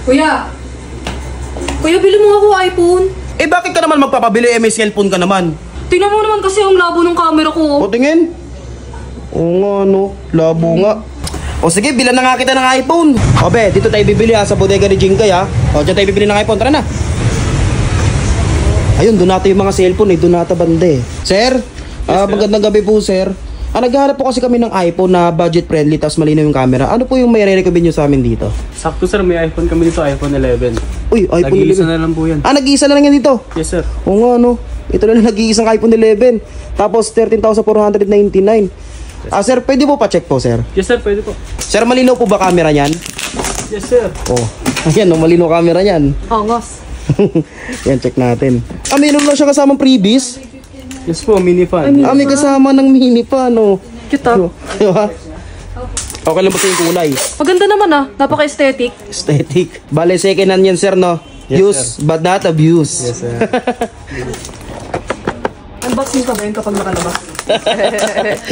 Kuya! Kuya, bili mo ako iPhone. Eh bakit ka naman magpapabili? May cellphone ka naman. Tingnan mo naman kasi ang labo ng camera ko. O tingin. Oo nga no, labo nga. O sige, bilan na nga kita ng iPhone. O be, dito tayo bibili sa bodega ni Jinkay ha. O dyan tayo bibili ng iPhone, tara na. Ayun, doon natin yung mga cellphone doon natin bande. Sir, magandang gabi po sir. Naghahanap po kasi kami ng iPhone na budget friendly tapos malinaw yung camera. Ano po yung may re-recommend nyo sa amin dito? Sakto sir, may iPhone kami dito, iPhone 11. Uy, iPhone 11. Nag-iisa na lang po yan. Nag-iisa na lang yan dito? Yes sir. Oo nga no. Ito na lang nag-iisang iPhone 11. Tapos 13,499. Sir, pwede po pa-check po sir? Yes sir, pwede po. Sir, malinaw po ba camera niyan? Yes sir. Oh, ayan no, malinaw camera niyan. Angas. Yan, check natin. Meron lang siya kasamang previous? Yes po, mini fan. May kasama ng mini pa no. Cute ah. Diba? Okay lang ba yung kulay? Maganda naman napaka-aesthetic. Aesthetic. Bale, second hand yan sir no? Yes, Use sir. but not abuse. Yes sir. Unboxing ka ba yun kapag nakalabas?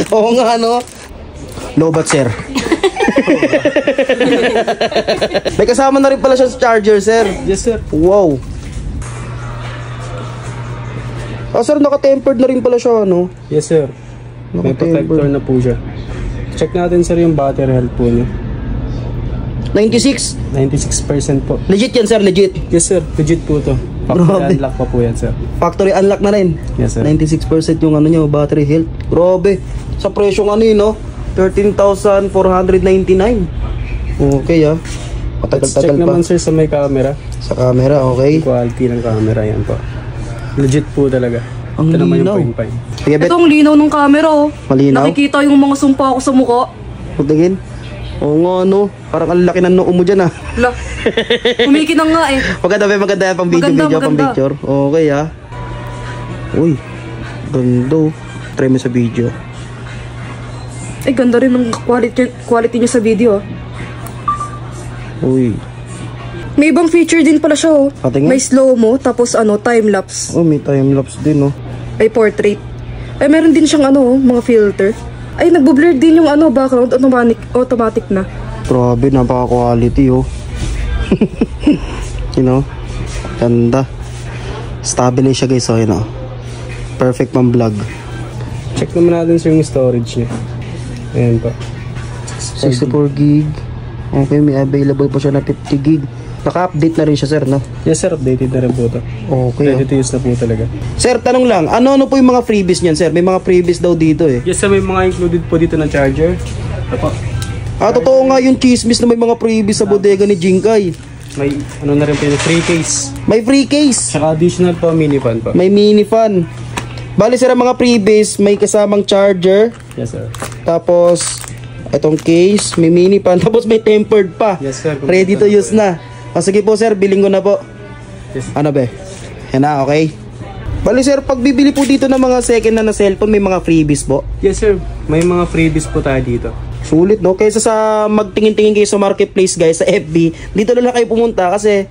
Oo nga no. Lobat sir. May kasama na rin pala siya sa charger sir. Yes sir. Wow. Sir, naka-tempered na rin pala siya no? Yes sir. May protector na po siya. Check natin sir yung battery health po niya. 96. 96% po. Legit yan sir, legit. Yes sir, legit po to. Factory unlock pa po yan sir. Factory unlock na rin. Yes sir. 96% yung ano niya, battery health. Grabe. Sa presyong ano yun, no? 13,499. Okay Let's Matagal-tagal check pa. naman sir sa may camera. Sa camera, okay. Quality ng camera yan po. Legit po talaga. Ang Ito naman linaw. yung point 5. Sige, bet. Ito ang linaw ng camera oh. Malinaw? Nakikita yung mga sumpa ko sa mukha. Tingin. Oo nga, no? Parang ang laki ng noo mo dyan, La. Kumikinang nga eh. Maganda yan pang video, pang picture. Okay, Uy. Ganda. Try mo sa video. Ay, ganda rin ng quality niya sa video. Uy. May ibang feature din pala siya oh. Patingin. May slow-mo, tapos time-lapse. Oh, may time-lapse din, no? Ay, portrait. Ay, meron din siyang mga filter. Ay, nagbo-blur din yung background, automatic na. Grabe, napaka-quality, oh. You know? Ganda. Stable siya, guys, oh, perfect pang vlog. Check naman natin sir yung storage niya. Ayan po. 64 gig. Okay, may available pa siya na 50 gig. Naka-update na rin siya, sir, no? Yes sir, updated na rin po ito. Okay, Ready to use na po talaga. Sir, tanong lang, ano po yung mga freebies niyan, sir? May mga freebies daw dito, eh. Yes sir, may mga included po dito na charger. Ito. Totoo nga yung chismis na may mga freebies sa bodega ni Jinkay. May na rin po yung free case. May free case. Saka additional po, mini fan po. May mini fan. Bali, sir, ang mga freebies, may kasamang charger. Yes sir. Tapos, itong case, may mini fan. Tapos may tempered pa. Yes sir. Ready to use na. Sige po, sir, biling ko na po. Yes. Ano be? Yan na, okay? Bali, sir, pag bibili po dito ng mga second na cellphone, may mga freebies po. Yes sir, may mga freebies po tayo dito. Sulit, no? Kaysa sa magtingin-tingin kayo sa marketplace, guys, sa FB, dito na lang kayo pumunta kasi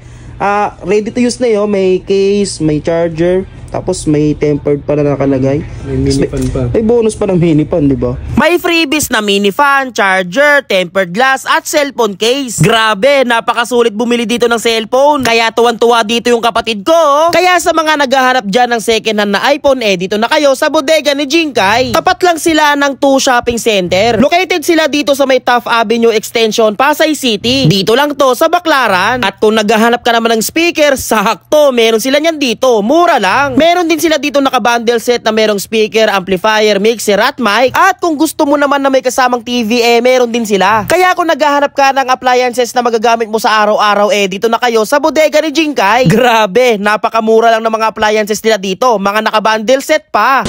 ready to use na yun. May case, may charger, tapos may tempered pa na nakalagay. May mini fan pa. May bonus pa ng mini fan, di ba? May freebies na mini fan, charger, tempered glass at cellphone case. Grabe, napakasulit bumili dito ng cellphone. Kaya tuwan-tuwa dito yung kapatid ko. Kaya sa mga naghahanap dyan ng second hand na iPhone, dito na kayo sa bodega ni Jinkay. Tapat lang sila ng 2 shopping center. Located sila dito sa may Taft Avenue Extension, Pasay City. Dito lang to sa Baclaran. At kung naghahanap ka naman ng speaker, sakto, meron sila nyan dito. Mura lang. Meron din sila dito naka-bundle set na merong speaker, amplifier, mixer at mic. At kung gusto mo naman na may kasamang TV, meron din sila. Kaya kung naghahanap ka ng appliances na magagamit mo sa araw-araw, dito na kayo sa bodega ni Jinkay. Grabe, napakamura lang ng mga appliances nila dito. Mga naka-bundle set pa.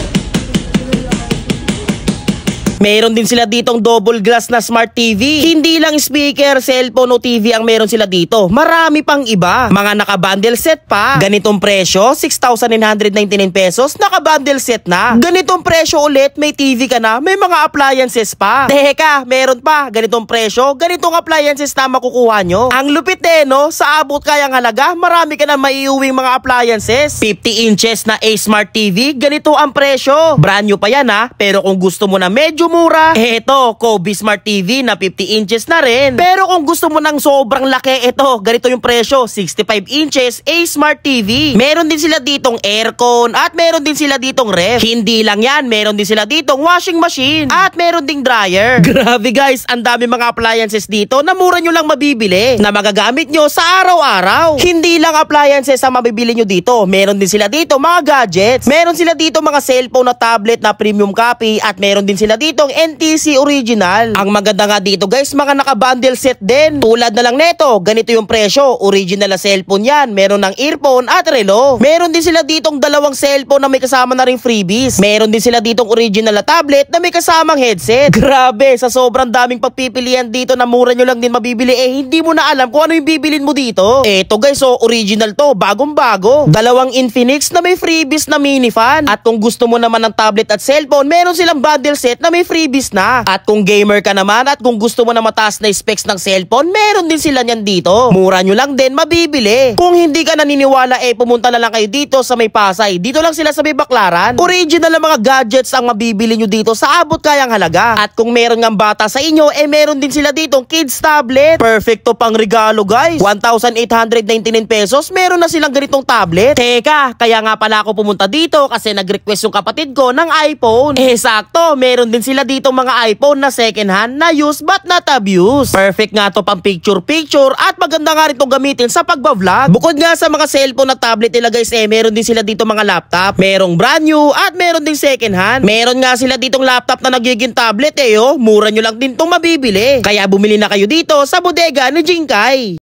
Meron din sila ditong double glass na smart TV. Hindi lang speaker, cellphone o TV ang meron sila dito. Marami pang iba. Mga naka-bundle set pa. Ganitong presyo, 6,999 pesos. Naka-bundle set na. Ganitong presyo ulit, may TV ka na, may mga appliances pa. Teka, meron pa. Ganitong presyo, ganitong appliances na makukuha nyo. Ang lupit no? Sa abot kayang halaga, marami ka na maiuwing mga appliances. 50 inches na A Smart TV, ganito ang presyo. Brand new pa yan pero kung gusto mo na medyo medyo mura, eto, Kobe Smart TV na 50 inches na rin. Pero kung gusto mo ng sobrang laki, eto, ganito yung presyo, 65 inches, A Smart TV. Meron din sila ditong aircon at meron din sila ditong ref. Hindi lang yan, meron din sila ditong washing machine at meron ding dryer. Grabe guys, ang dami mga appliances dito na mura nyo lang mabibili, na magagamit nyo sa araw-araw. Hindi lang appliances ang mabibili nyo dito, meron din sila dito mga gadgets. Meron sila dito mga cellphone na tablet na premium copy at meron din sila ditong NTC original. Ang maganda nga dito guys, mga naka-bundle set din. Tulad na lang neto, ganito yung presyo. Original na cellphone yan, meron ng earphone at relo. Meron din sila ditong dalawang cellphone na may kasama na ring freebies. Meron din sila ditong original na tablet na may kasamang headset. Grabe, sa sobrang daming pagpipilian dito na mura nyo lang din mabibili, hindi mo na alam kung ano yung bibilin mo dito. Eto guys, original to, bagong-bago. Dalawang Infinix na may freebies na mini fan. At kung gusto mo naman ng tablet at cellphone, meron silang bundle set na may freebies na. At kung gamer ka naman at kung gusto mo na mataas na specs ng cellphone, meron din sila niyan dito. Mura nyo lang din mabibili. Kung hindi ka naniniwala, pumunta na lang kayo dito sa may Pasay. Dito lang sila sa may Baclaran. Original na mga gadgets ang mabibili nyo dito sa abot kayang halaga. At kung meron ng bata sa inyo, meron din sila ditong kids tablet. Perfecto pang regalo guys. 1,899 pesos, meron na silang ganitong tablet. Teka, kaya nga pala ako pumunta dito kasi nag-request yung kapatid ko ng iPhone. Sakto, meron din sila dito mga iPhone na second hand na use but not abuse. Perfect nga to pang picture-picture at maganda nga rin itong gamitin sa pagbablog. Bukod nga sa mga cellphone at tablet nila guys, meron din sila dito mga laptop. Merong brand new at meron din second hand. Meron nga sila ditong laptop na nagiging tablet mura nyo lang din itong mabibili. Kaya bumili na kayo dito sa bodega ni Jinkai.